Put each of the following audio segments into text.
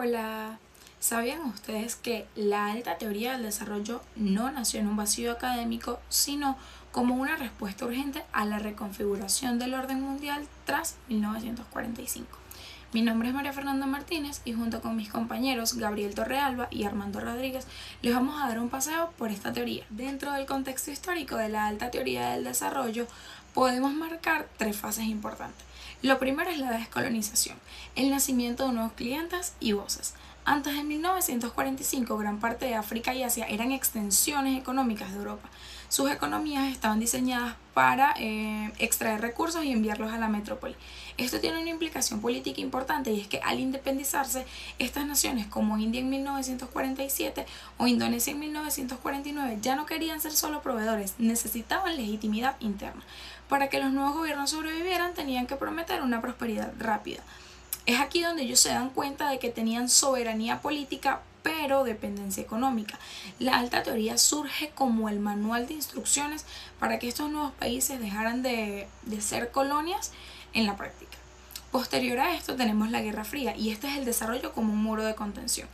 Hola, ¿sabían ustedes que la alta teoría del desarrollo no nació en un vacío académico, sino como una respuesta urgente a la reconfiguración del orden mundial tras 1945? Mi nombre es María Fernanda Martínez y junto con mis compañeros Gabriel Torrealba y Armando Rodríguez les vamos a dar un paseo por esta teoría. Dentro del contexto histórico de la alta teoría del desarrollo podemos marcar tres fases importantes. Lo primero es la descolonización, el nacimiento de nuevos clientes y voces. Antes de 1945, gran parte de África y Asia eran extensiones económicas de Europa. Sus economías estaban diseñadas para extraer recursos y enviarlos a la metrópoli. Esto tiene una implicación política importante y es que al independizarse, estas naciones como India en 1947 o Indonesia en 1949 ya no querían ser solo proveedores, necesitaban legitimidad interna. Para que los nuevos gobiernos sobrevivieran tenían que prometer una prosperidad rápida. Es aquí donde ellos se dan cuenta de que tenían soberanía política pero dependencia económica. La alta teoría surge como el manual de instrucciones para que estos nuevos países dejaran de ser colonias en la práctica. Posterior a esto tenemos la Guerra Fría y este es el desarrollo como un muro de contención.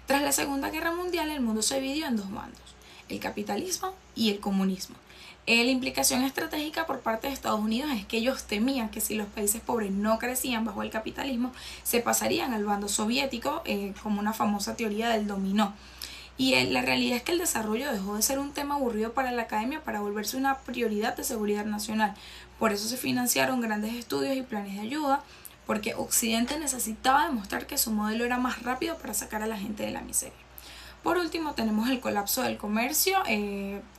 Tras la Segunda Guerra Mundial el mundo se dividió en dos bandos, el capitalismo y el comunismo. La implicación estratégica por parte de Estados Unidos es que ellos temían que si los países pobres no crecían bajo el capitalismo, se pasarían al bando soviético, como una famosa teoría del dominó. Y la realidad es que el desarrollo dejó de ser un tema aburrido para la academia para volverse una prioridad de seguridad nacional. Por eso se financiaron grandes estudios y planes de ayuda, porque Occidente necesitaba demostrar que su modelo era más rápido para sacar a la gente de la miseria. Por último tenemos el colapso del comercio,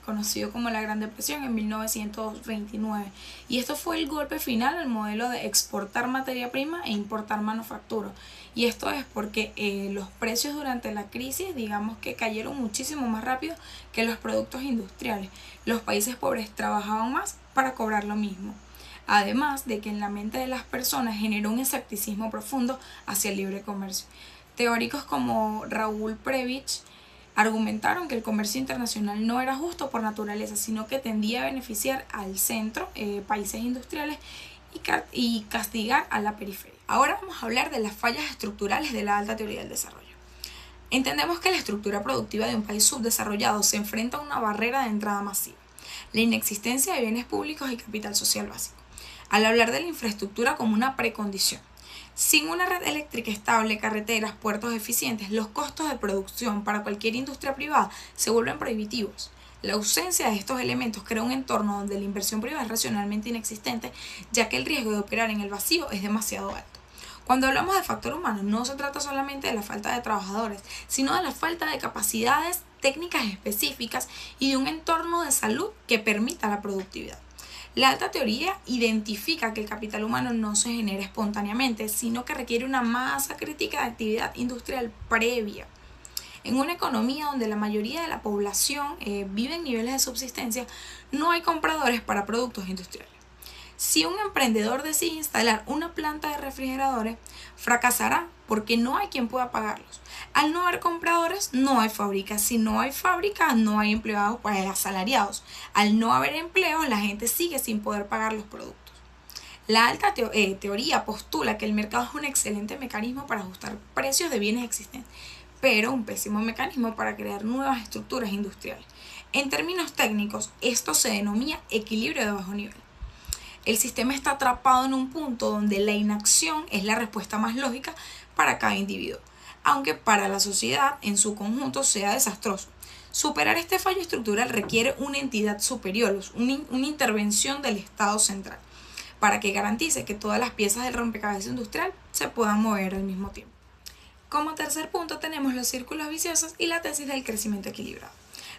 conocido como la Gran Depresión en 1929. Y esto fue el golpe final al modelo de exportar materia prima e importar manufactura. Y esto es porque los precios durante la crisis, digamos que cayeron muchísimo más rápido que los productos industriales. Los países pobres trabajaban más para cobrar lo mismo. Además de que en la mente de las personas generó un escepticismo profundo hacia el libre comercio. Teóricos como Raúl Prebisch argumentaron que el comercio internacional no era justo por naturaleza, sino que tendía a beneficiar al centro, países industriales, y castigar a la periferia. Ahora vamos a hablar de las fallas estructurales de la alta teoría del desarrollo. Entendemos que la estructura productiva de un país subdesarrollado se enfrenta a una barrera de entrada masiva, la inexistencia de bienes públicos y capital social básico. Al hablar de la infraestructura como una precondición, sin una red eléctrica estable, carreteras, puertos eficientes, los costos de producción para cualquier industria privada se vuelven prohibitivos. La ausencia de estos elementos crea un entorno donde la inversión privada es racionalmente inexistente, ya que el riesgo de operar en el vacío es demasiado alto. Cuando hablamos de factor humano, no se trata solamente de la falta de trabajadores, sino de la falta de capacidades técnicas específicas y de un entorno de salud que permita la productividad. La alta teoría identifica que el capital humano no se genera espontáneamente, sino que requiere una masa crítica de actividad industrial previa. En una economía donde la mayoría de la población vive en niveles de subsistencia, no hay compradores para productos industriales. Si un emprendedor decide instalar una planta de refrigeradores, fracasará porque no hay quien pueda pagarlos. Al no haber compradores, no hay fábricas. Si no hay fábricas, no hay empleados asalariados. Al no haber empleo, la gente sigue sin poder pagar los productos. La alta teoría postula que el mercado es un excelente mecanismo para ajustar precios de bienes existentes, pero un pésimo mecanismo para crear nuevas estructuras industriales. En términos técnicos, esto se denomina equilibrio de bajo nivel. El sistema está atrapado en un punto donde la inacción es la respuesta más lógica para cada individuo, aunque para la sociedad en su conjunto sea desastroso. Superar este fallo estructural requiere una entidad superior, una intervención del Estado central, para que garantice que todas las piezas del rompecabezas industrial se puedan mover al mismo tiempo. Como tercer punto tenemos los círculos viciosos y la tesis del crecimiento equilibrado.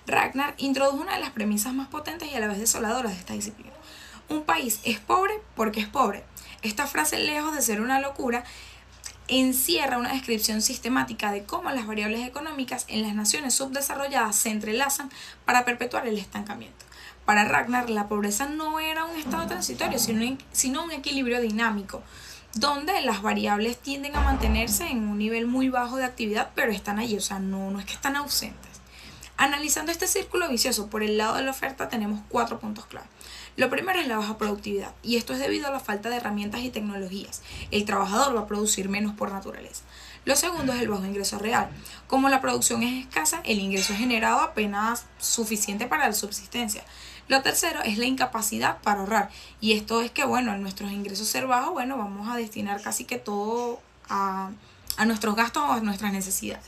Ragnar introdujo una de las premisas más potentes y a la vez desoladoras de esta disciplina. Un país es pobre porque es pobre. Esta frase, lejos de ser una locura, encierra una descripción sistemática de cómo las variables económicas en las naciones subdesarrolladas se entrelazan para perpetuar el estancamiento. Para Ragnar, la pobreza no era un estado transitorio, sino un equilibrio dinámico, donde las variables tienden a mantenerse en un nivel muy bajo de actividad, pero están allí, o sea, no es que están ausentes. Analizando este círculo vicioso por el lado de la oferta tenemos 4 puntos clave. Lo primero es la baja productividad, y esto es debido a la falta de herramientas y tecnologías. El trabajador va a producir menos por naturaleza. Lo segundo es el bajo ingreso real. Como la producción es escasa, el ingreso es generado apenas suficiente para la subsistencia. Lo tercero es la incapacidad para ahorrar. Y esto es que, bueno, al nuestros ingresos ser bajos, bueno, vamos a destinar casi que todo a nuestros gastos o a nuestras necesidades.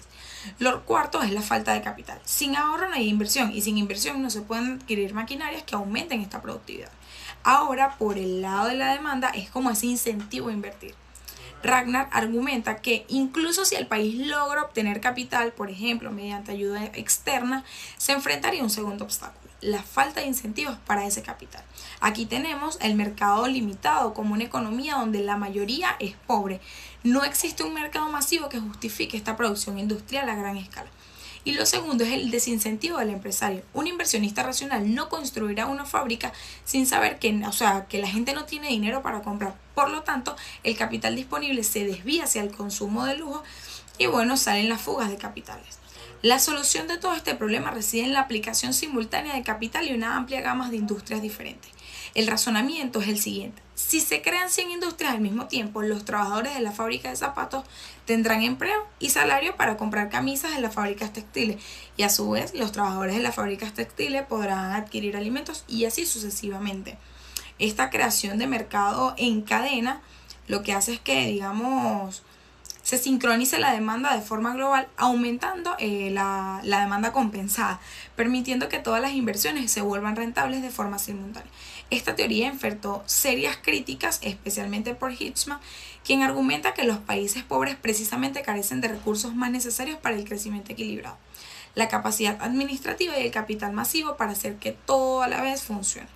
Lo cuarto es la falta de capital. Sin ahorro no hay inversión y sin inversión no se pueden adquirir maquinarias que aumenten esta productividad. Ahora, por el lado de la demanda, es como ese incentivo a invertir. Ragnar argumenta que incluso si el país logra obtener capital, por ejemplo, mediante ayuda externa, se enfrentaría a un segundo obstáculo, la falta de incentivos para ese capital. Aquí tenemos el mercado limitado como una economía donde la mayoría es pobre. No existe un mercado masivo que justifique esta producción industrial a gran escala. Y lo segundo es el desincentivo del empresario. Un inversionista racional no construirá una fábrica sin saber que la gente no tiene dinero para comprar. Por lo tanto, el capital disponible se desvía hacia el consumo de lujo y bueno, salen las fugas de capitales. La solución de todo este problema reside en la aplicación simultánea de capital y una amplia gama de industrias diferentes. El razonamiento es el siguiente. Si se crean 100 industrias al mismo tiempo, los trabajadores de la fábrica de zapatos tendrán empleo y salario para comprar camisas en las fábricas textiles y a su vez los trabajadores de las fábricas textiles podrán adquirir alimentos y así sucesivamente. Esta creación de mercado en cadena lo que hace es que, digamos, se sincronice la demanda de forma global, aumentando la demanda compensada, permitiendo que todas las inversiones se vuelvan rentables de forma simultánea. Esta teoría enfrentó serias críticas, especialmente por Hitchman, quien argumenta que los países pobres precisamente carecen de recursos más necesarios para el crecimiento equilibrado, la capacidad administrativa y el capital masivo para hacer que todo a la vez funcione.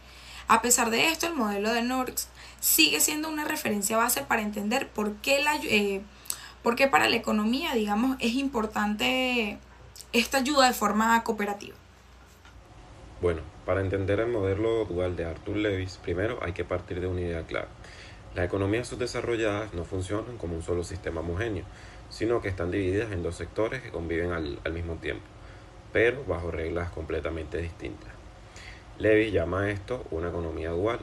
A pesar de esto, el modelo de Norix sigue siendo una referencia base para entender por qué para la economía, digamos, es importante esta ayuda de forma cooperativa. Bueno, para entender el modelo dual de Arthur Lewis, primero hay que partir de una idea clara. Las economías subdesarrolladas no funcionan como un solo sistema homogéneo, sino que están divididas en dos sectores que conviven al mismo tiempo, pero bajo reglas completamente distintas. Lewis llama a esto una economía dual.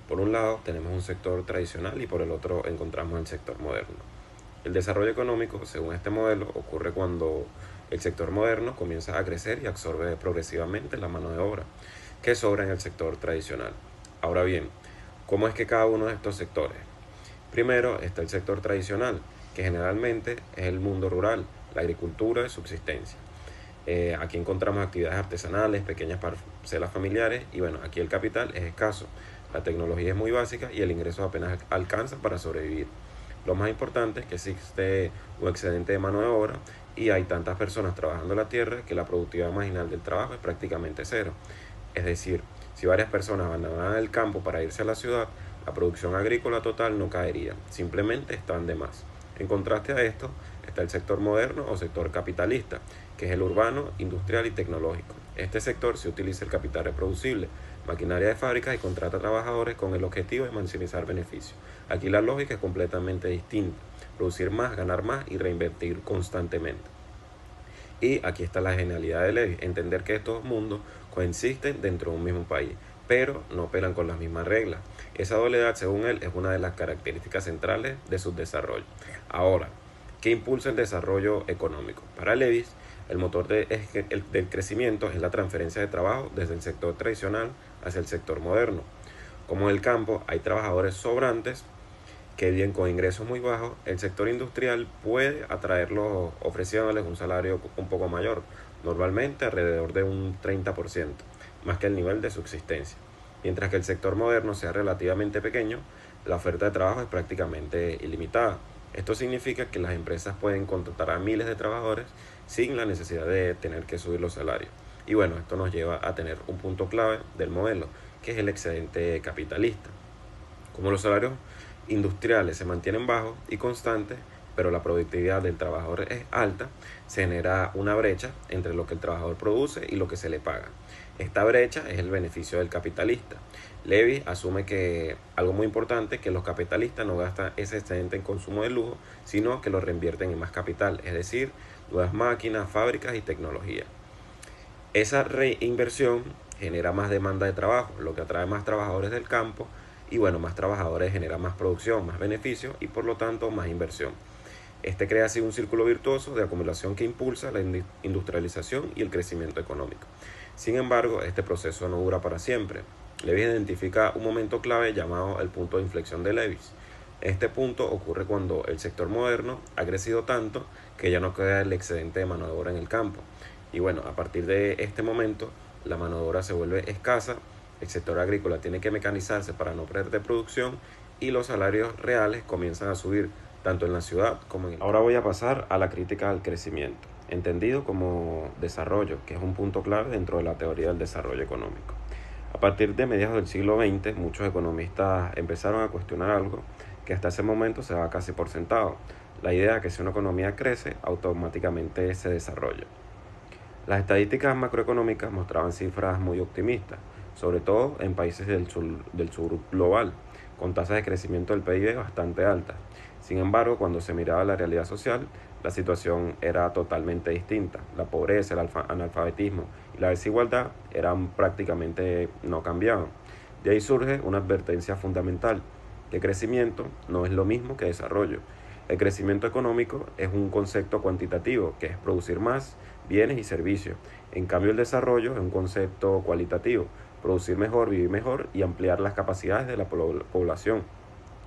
Por un lado tenemos un sector tradicional y por el otro encontramos el sector moderno. El desarrollo económico, según este modelo, ocurre cuando el sector moderno comienza a crecer y absorbe progresivamente la mano de obra que sobra en el sector tradicional. Ahora bien, ¿cómo es que cada uno de estos sectores? Primero está el sector tradicional, que generalmente es el mundo rural, la agricultura de subsistencia. Aquí encontramos actividades artesanales, pequeñas parcelas familiares y bueno, aquí el capital es escaso, la tecnología es muy básica y el ingreso apenas alcanza para sobrevivir. Lo más importante es que existe un excedente de mano de obra y hay tantas personas trabajando la tierra que la productividad marginal del trabajo es prácticamente cero. Es decir, si varias personas abandonan el campo para irse a la ciudad, la producción agrícola total no caería, simplemente están de más. En contraste a esto está el sector moderno o sector capitalista, que es el urbano, industrial y tecnológico. Este sector se utiliza el capital reproducible, maquinaria de fábricas y contrata trabajadores con el objetivo de maximizar beneficios. Aquí la lógica es completamente distinta, producir más, ganar más y reinvertir constantemente. Y aquí está la genialidad de Lewis, entender que estos mundos coexisten dentro de un mismo país, pero no operan con las mismas reglas. Esa dualidad, según él, es una de las características centrales de su desarrollo. Ahora, ¿qué impulsa el desarrollo económico? Para Lewis, el motor del crecimiento es la transferencia de trabajo desde el sector tradicional hacia el sector moderno. Como en el campo hay trabajadores sobrantes que viven con ingresos muy bajos, el sector industrial puede atraerlos ofreciéndoles un salario un poco mayor, normalmente alrededor de un 30%, más que el nivel de subsistencia. Mientras que el sector moderno sea relativamente pequeño, la oferta de trabajo es prácticamente ilimitada. Esto significa que las empresas pueden contratar a miles de trabajadores sin la necesidad de tener que subir los salarios. Y bueno, esto nos lleva a tener un punto clave del modelo, que es el excedente capitalista. Como los salarios industriales se mantienen bajos y constantes, pero la productividad del trabajador es alta, se genera una brecha entre lo que el trabajador produce y lo que se le paga. Esta brecha es el beneficio del capitalista. Lewis asume que algo muy importante, que los capitalistas no gastan ese excedente en consumo de lujo, sino que lo reinvierten en más capital, es decir, nuevas máquinas, fábricas y tecnología. Esa reinversión genera más demanda de trabajo, lo que atrae más trabajadores del campo y bueno, más trabajadores genera más producción, más beneficios y por lo tanto más inversión. Este crea así un círculo virtuoso de acumulación que impulsa la industrialización y el crecimiento económico. Sin embargo, este proceso no dura para siempre. Lewis identifica un momento clave llamado el punto de inflexión de Lewis. Este punto ocurre cuando el sector moderno ha crecido tanto que ya no queda el excedente de mano de obra en el campo. Y bueno, a partir de este momento, la mano de obra se vuelve escasa, el sector agrícola tiene que mecanizarse para no perder producción y los salarios reales comienzan a subir tanto en la ciudad como en el... Ahora voy a pasar a la crítica al crecimiento, entendido como desarrollo, que es un punto clave dentro de la teoría del desarrollo económico. A partir de mediados del siglo XX, muchos economistas empezaron a cuestionar algo que hasta ese momento se daba casi por sentado, la idea de que si una economía crece, automáticamente se desarrolla. Las estadísticas macroeconómicas mostraban cifras muy optimistas, sobre todo en países del sur global, con tasas de crecimiento del PIB bastante altas. Sin embargo, cuando se miraba la realidad social, la situación era totalmente distinta. La pobreza, el analfabetismo y la desigualdad prácticamente no cambiaban. De ahí surge una advertencia fundamental, que crecimiento no es lo mismo que desarrollo. El crecimiento económico es un concepto cuantitativo, que es producir más bienes y servicios. En cambio, el desarrollo es un concepto cualitativo, producir mejor, vivir mejor y ampliar las capacidades de la población.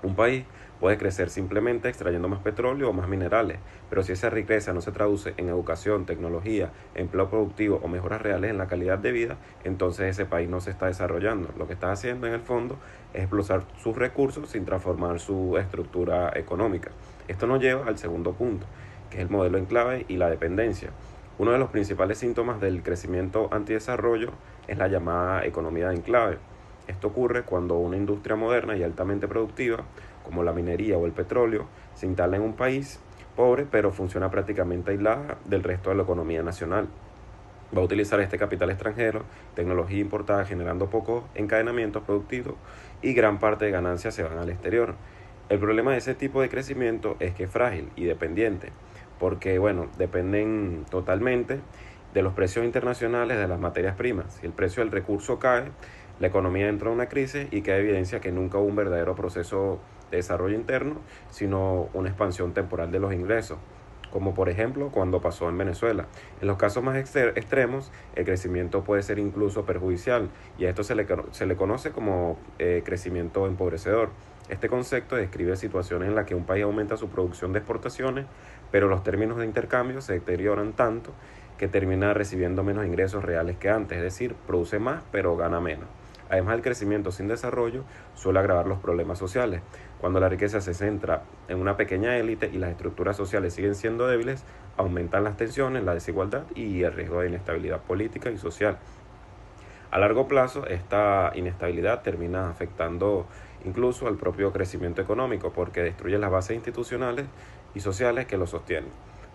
Un país puede crecer simplemente extrayendo más petróleo o más minerales, pero si esa riqueza no se traduce en educación, tecnología, empleo productivo o mejoras reales en la calidad de vida, entonces ese país no se está desarrollando. Lo que está haciendo en el fondo es explotar sus recursos sin transformar su estructura económica. Esto nos lleva al segundo punto, que es el modelo enclave y la dependencia. Uno de los principales síntomas del crecimiento antidesarrollo es la llamada economía de enclave. Esto ocurre cuando una industria moderna y altamente productiva, como la minería o el petróleo, se instala en un país pobre, pero funciona prácticamente aislada del resto de la economía nacional. Va a utilizar este capital extranjero, tecnología importada, generando pocos encadenamientos productivos y gran parte de ganancias se van al exterior. El problema de ese tipo de crecimiento es que es frágil y dependiente, porque dependen totalmente de los precios internacionales de las materias primas. Si el precio del recurso cae, la economía entra en una crisis y queda evidencia que nunca hubo un verdadero proceso de desarrollo interno, sino una expansión temporal de los ingresos, como por ejemplo cuando pasó en Venezuela. En los casos más extremos, el crecimiento puede ser incluso perjudicial y a esto se le conoce como crecimiento empobrecedor. Este concepto describe situaciones en las que un país aumenta su producción de exportaciones, pero los términos de intercambio se deterioran tanto que termina recibiendo menos ingresos reales que antes, es decir, produce más pero gana menos. Además, el crecimiento sin desarrollo suele agravar los problemas sociales. Cuando la riqueza se centra en una pequeña élite y las estructuras sociales siguen siendo débiles, aumentan las tensiones, la desigualdad y el riesgo de inestabilidad política y social. A largo plazo, esta inestabilidad termina afectando incluso al propio crecimiento económico porque destruye las bases institucionales y sociales que lo sostienen.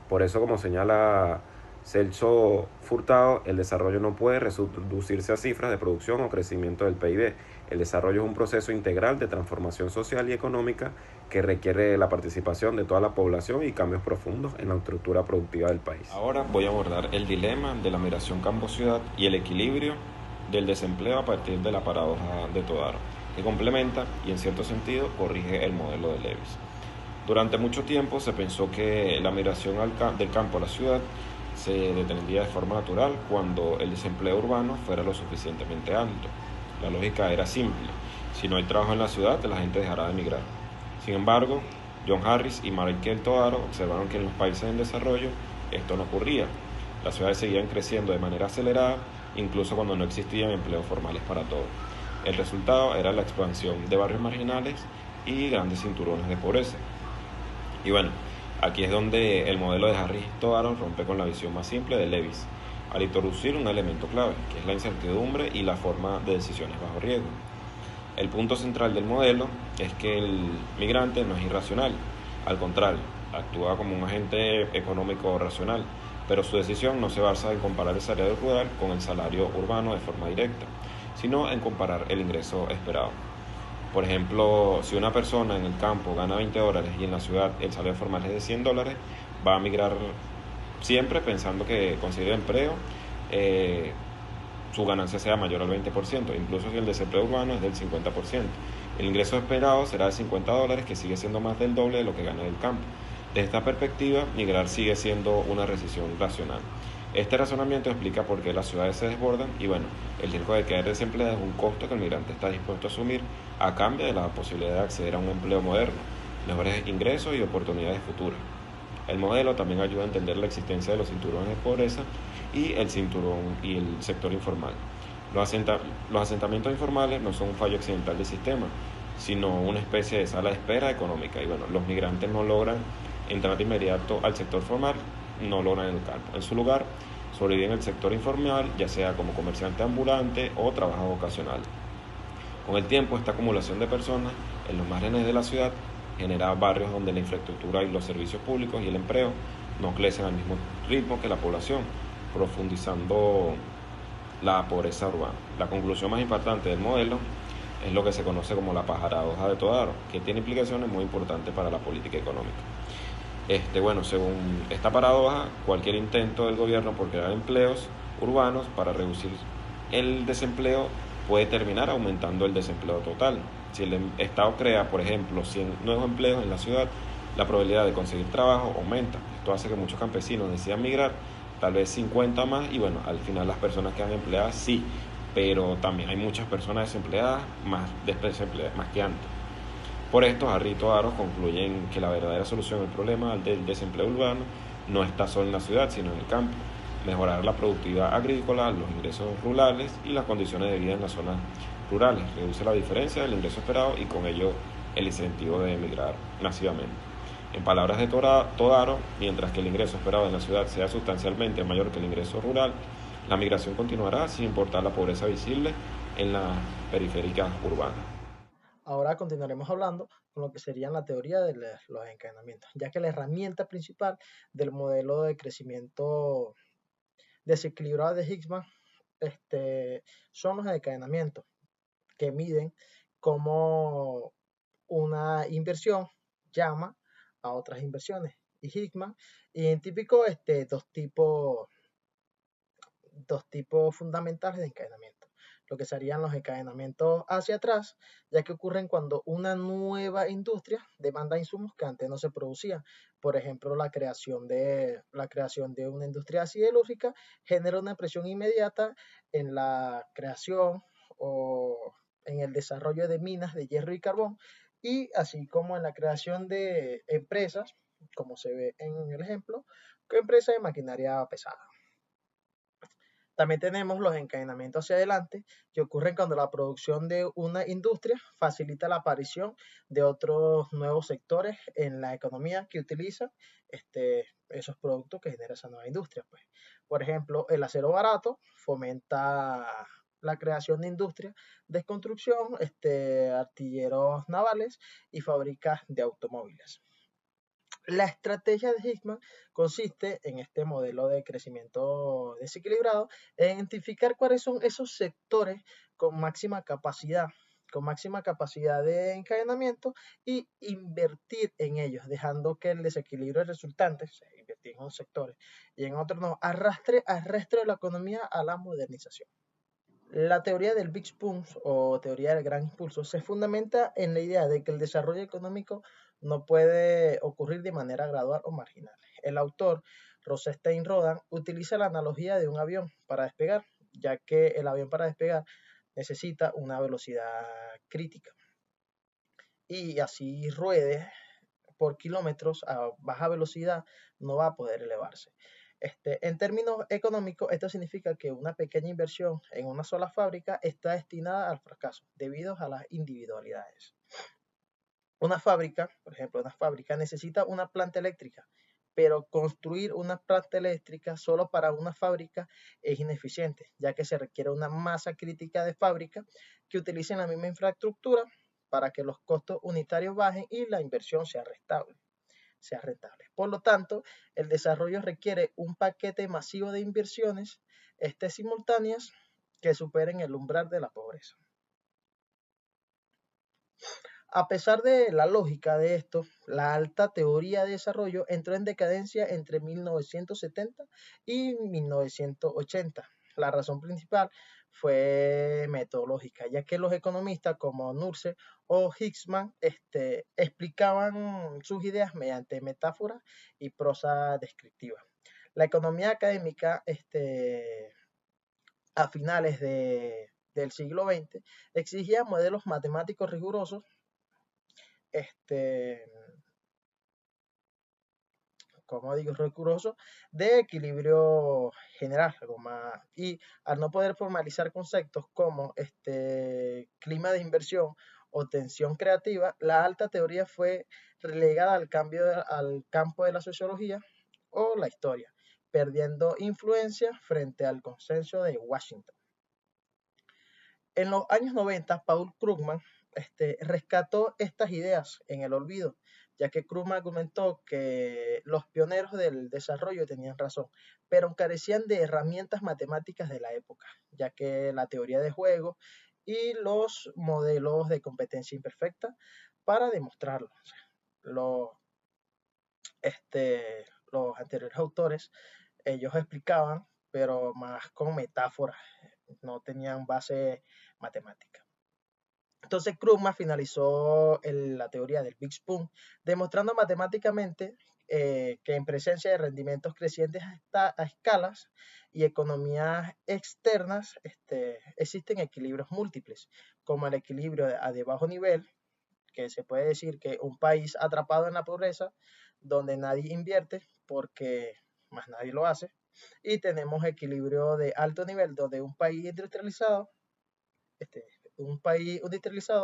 Por eso, como señala Celso Furtado, el desarrollo no puede reducirse a cifras de producción o crecimiento del PIB. El desarrollo es un proceso integral de transformación social y económica que requiere la participación de toda la población y cambios profundos en la estructura productiva del país. Ahora voy a abordar el dilema de la migración campo-ciudad y el equilibrio del desempleo a partir de la paradoja de Todaro, que complementa y en cierto sentido corrige el modelo de Lewis. Durante mucho tiempo se pensó que la migración del campo a la ciudad se detendría de forma natural cuando el desempleo urbano fuera lo suficientemente alto. La lógica era simple: si no hay trabajo en la ciudad, la gente dejará de emigrar. Sin embargo, John Harris y Michael Todaro observaron que en los países en desarrollo esto no ocurría. Las ciudades seguían creciendo de manera acelerada, incluso cuando no existían empleos formales para todos. El resultado era la expansión de barrios marginales y grandes cinturones de pobreza. Y aquí es donde el modelo de Harris y Todaro rompe con la visión más simple de Lewis, al introducir un elemento clave, que es la incertidumbre y la forma de decisiones bajo riesgo. El punto central del modelo es que el migrante no es irracional, al contrario, actúa como un agente económico racional, pero su decisión no se basa en comparar el salario rural con el salario urbano de forma directa, sino en comparar el ingreso esperado. Por ejemplo, si una persona en el campo gana $20 y en la ciudad el salario formal es de $100, va a migrar siempre pensando que consigue empleo, su ganancia sea mayor al 20%, incluso si el desempleo urbano es del 50%. El ingreso esperado será de $50, que sigue siendo más del doble de lo que gana en el campo. De esta perspectiva, migrar sigue siendo una decisión racional. Este razonamiento explica por qué las ciudades se desbordan y bueno, el riesgo de quedar desempleado es un costo que el migrante está dispuesto a asumir a cambio de la posibilidad de acceder a un empleo moderno, mejores ingresos y oportunidades futuras. El modelo también ayuda a entender la existencia de los cinturones de pobreza y el cinturón y el sector informal. Los asentamientos informales no son un fallo accidental del sistema, sino una especie de sala de espera económica. Y bueno, los migrantes no logran entrar de inmediato al sector formal, no logran educar. En su lugar, sobreviven en el sector informal, ya sea como comerciante ambulante o trabajo vocacional. Con el tiempo, esta acumulación de personas en los márgenes de la ciudad genera barrios donde la infraestructura y los servicios públicos y el empleo no crecen al mismo ritmo que la población, profundizando la pobreza urbana. La conclusión más importante del modelo es lo que se conoce como la paradoja de Todaro, que tiene implicaciones muy importantes para la política económica. Bueno, según esta paradoja, cualquier intento del gobierno por crear empleos urbanos para reducir el desempleo puede terminar aumentando el desempleo total. Si el Estado crea, por ejemplo, 100 nuevos empleos en la ciudad, la probabilidad de conseguir trabajo aumenta. Esto hace que muchos campesinos decidan migrar, tal vez 50 más, y bueno, al final las personas quedan empleadas, sí, pero también hay muchas personas desempleadas, más desempleadas, más que antes. Por esto, Harry y Todaro concluyen que la verdadera solución al problema del desempleo urbano no está solo en la ciudad, sino en el campo. Mejorar la productividad agrícola, los ingresos rurales y las condiciones de vida en las zonas rurales. Reduce la diferencia del ingreso esperado y con ello el incentivo de emigrar masivamente. En palabras de Todaro, mientras que el ingreso esperado en la ciudad sea sustancialmente mayor que el ingreso rural, la migración continuará sin importar la pobreza visible en las periféricas urbanas. Ahora continuaremos hablando con lo que sería la teoría de los encadenamientos, ya que la herramienta principal del modelo de crecimiento desequilibrado de Higgs son los encadenamientos, que miden cómo una inversión llama a otras inversiones. Y Hickman identificó dos tipos fundamentales de encadenamiento. Lo que serían los encadenamientos hacia atrás, ya que ocurren cuando una nueva industria demanda insumos que antes no se producían. Por ejemplo, la creación de una industria siderúrgica genera una presión inmediata en la creación o en el desarrollo de minas de hierro y carbón, y así como en la creación de empresas, como se ve en el ejemplo, que empresas de maquinaria pesada. También tenemos los encadenamientos hacia adelante, que ocurren cuando la producción de una industria facilita la aparición de otros nuevos sectores en la economía que utilizan esos productos que genera esa nueva industria. Pues. Por ejemplo, el acero barato fomenta la creación de industrias de construcción, artilleros navales y fábricas de automóviles. La estrategia de Hickman consiste en este modelo de crecimiento desequilibrado en identificar cuáles son esos sectores con máxima capacidad de encadenamiento y invertir en ellos, dejando que el desequilibrio resultante, o sea, invertir en unos sectores y en otros no, arrastre al resto de la economía a la modernización. La teoría del Big Boom o teoría del gran impulso se fundamenta en la idea de que el desarrollo económico no puede ocurrir de manera gradual o marginal. El autor, Rosenstein Rodan, utiliza la analogía de un avión para despegar, ya que el avión para despegar necesita una velocidad crítica y así ruede por kilómetros a baja velocidad no va a poder elevarse. En términos económicos, esto significa que una pequeña inversión en una sola fábrica está destinada al fracaso debido a las individualidades. Una fábrica, por ejemplo, una fábrica necesita una planta eléctrica, pero construir una planta eléctrica solo para una fábrica es ineficiente, ya que se requiere una masa crítica de fábrica que utilicen la misma infraestructura para que los costos unitarios bajen y la inversión sea rentable. Por lo tanto, el desarrollo requiere un paquete masivo de inversiones simultáneas que superen el umbral de la pobreza. A pesar de la lógica de esto, la alta teoría de desarrollo entró en decadencia entre 1970 y 1980, La razón principal fue metodológica, ya que los economistas como Nurse o Hicksman explicaban sus ideas mediante metáforas y prosa descriptiva. La economía académica a finales del siglo XX exigía modelos matemáticos rigurosos, este, como digo, rigurosos de equilibrio general, algo más, y al no poder formalizar conceptos como clima de inversión o tensión creativa, la alta teoría fue relegada al campo de la sociología o la historia, perdiendo influencia frente al consenso de Washington. En los años 90, Paul Krugman rescató estas ideas en el olvido, ya que Krugman argumentó que los pioneros del desarrollo tenían razón, pero carecían de herramientas matemáticas de la época, ya que la teoría de juegos y los modelos de competencia imperfecta para demostrarlo. Los, los anteriores autores, ellos explicaban, pero más con metáforas, no tenían base matemática. Entonces Krugman finalizó la teoría del Big Spoon, demostrando matemáticamente que en presencia de rendimientos crecientes a escalas y economías externas existen equilibrios múltiples, como el equilibrio de bajo nivel, que se puede decir que un país atrapado en la pobreza, donde nadie invierte porque más nadie lo hace, y tenemos equilibrio de alto nivel, donde un país industrializado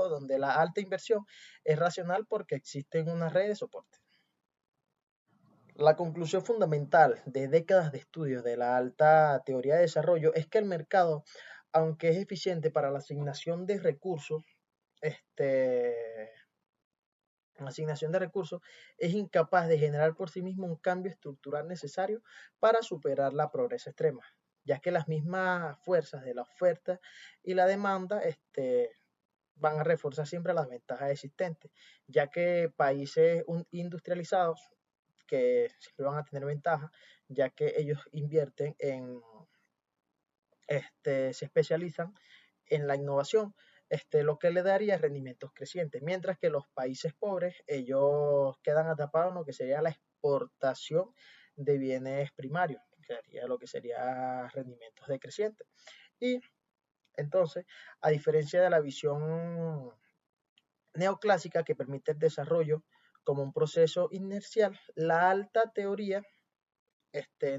donde la alta inversión es racional porque existen una red de soporte. La conclusión fundamental de décadas de estudios de la alta teoría de desarrollo es que el mercado, aunque es eficiente para la asignación de recursos, es incapaz de generar por sí mismo un cambio estructural necesario para superar la pobreza extrema, ya que las mismas fuerzas de la oferta y la demanda van a reforzar siempre las ventajas existentes, ya que países industrializados que siempre van a tener ventaja, ya que ellos invierten se especializan en la innovación, lo que le daría rendimientos crecientes, mientras que los países pobres, ellos quedan atrapados en lo que sería la exportación de bienes primarios, que daría lo que sería rendimientos decrecientes. Y entonces, a diferencia de la visión neoclásica que permite el desarrollo como un proceso inercial, la alta teoría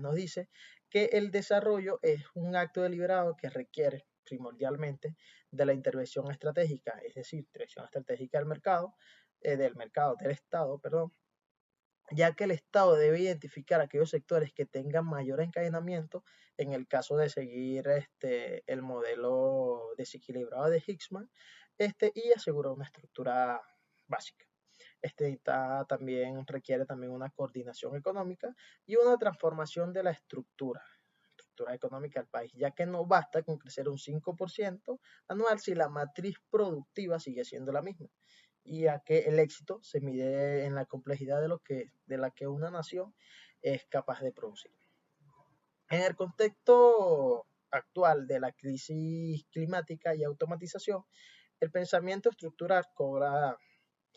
nos dice que el desarrollo es un acto deliberado que requiere primordialmente de la intervención estratégica, es decir, dirección estratégica del Estado, perdón, ya que el Estado debe identificar aquellos sectores que tengan mayor encadenamiento en el caso de seguir el modelo desequilibrado de Hicksman y asegurar una estructura básica. También requiere también una coordinación económica y una transformación de la estructura económica del país, ya que no basta con crecer un 5% anual si la matriz productiva sigue siendo la misma, y a que el éxito se mide en la complejidad de la que una nación es capaz de producir. En el contexto actual de la crisis climática y automatización, el pensamiento estructural cobra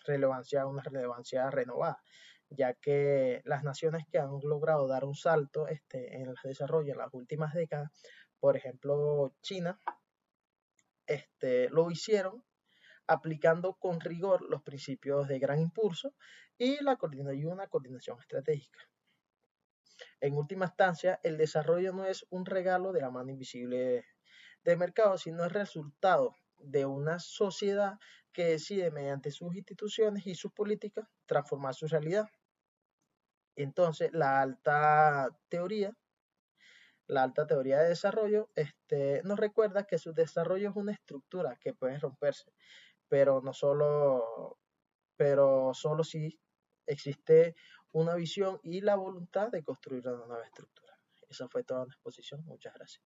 una relevancia renovada, ya que las naciones que han logrado dar un salto en el desarrollo en las últimas décadas, por ejemplo China, lo hicieron aplicando con rigor los principios de gran impulso y una coordinación estratégica. En última instancia, el desarrollo no es un regalo de la mano invisible del mercado, sino el resultado de una sociedad que decide mediante sus instituciones y sus políticas transformar su realidad. Entonces, la alta teoría de desarrollo nos recuerda que su desarrollo es una estructura que puede romperse, pero solo si existe una visión y la voluntad de construir una nueva estructura. Esa fue toda la exposición. Muchas gracias.